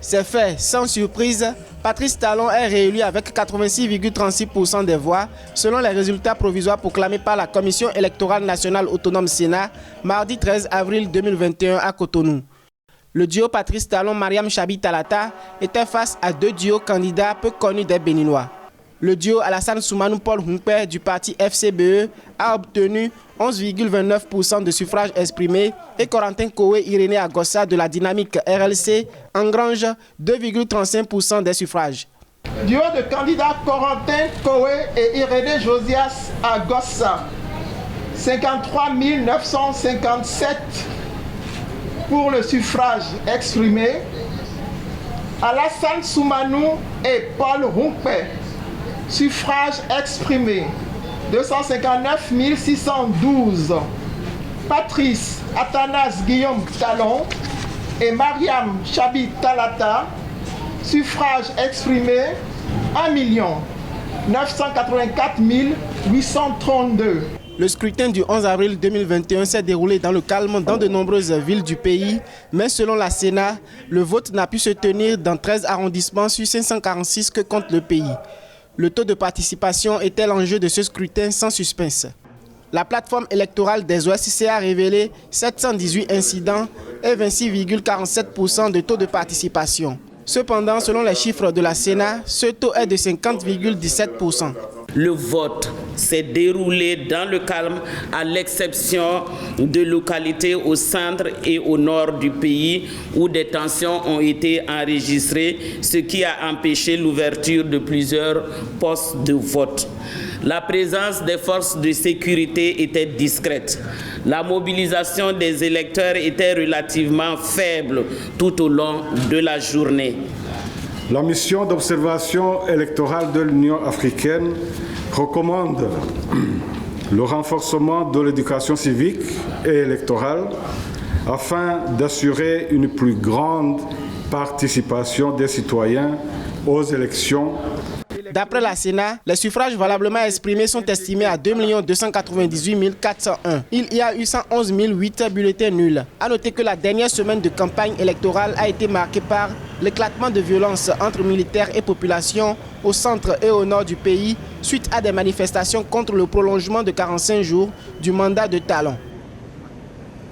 C'est fait, sans surprise, Patrice Talon est réélu avec 86,36% des voix, selon les résultats provisoires proclamés par la Commission électorale nationale autonome Sénat, mardi 13 avril 2021 à Cotonou. Le duo Patrice Talon-Mariam Chabi Talata était face à deux duos candidats peu connus des Béninois. Le duo Alassane Soumanou-Paul Hunkpe du parti FCBE a obtenu 11,29% de suffrages exprimés et Corentin Koé-Irénée Agossa de la dynamique RLC engrange 2,35% des suffrages. Duo de candidats Corentin Koé et Irénée Josias Agossa, 53 957 pour le suffrage exprimé. Alassane Soumanou et Paul Hunkpe, suffrage exprimé 259 612. Patrice Athanas Guillaume Talon et Mariam Chabi Talata, suffrage exprimé 1 984 832. Le scrutin du 11 avril 2021 s'est déroulé dans le calme dans de nombreuses villes du pays, mais selon la Sénat, le vote n'a pu se tenir dans 13 arrondissements sur 546 que compte le pays. Le taux de participation était l'enjeu de ce scrutin sans suspense. La plateforme électorale des OSC a révélé 718 incidents et 26,47% de taux de participation. Cependant, selon les chiffres de la Sénat, ce taux est de 50,17%. Le vote s'est déroulé dans le calme, à l'exception de localités au centre et au nord du pays où des tensions ont été enregistrées, ce qui a empêché l'ouverture de plusieurs postes de vote. La présence des forces de sécurité était discrète. La mobilisation des électeurs était relativement faible tout au long de la journée. La mission d'observation électorale de l'Union africaine recommande le renforcement de l'éducation civique et électorale afin d'assurer une plus grande participation des citoyens aux élections. D'après la Sénat, les suffrages valablement exprimés sont estimés à 2 298 401. Il y a eu 111 008 bulletins nuls. A noter que la dernière semaine de campagne électorale a été marquée par l'éclatement de violences entre militaires et population au centre et au nord du pays suite à des manifestations contre le prolongement de 45 jours du mandat de Talon.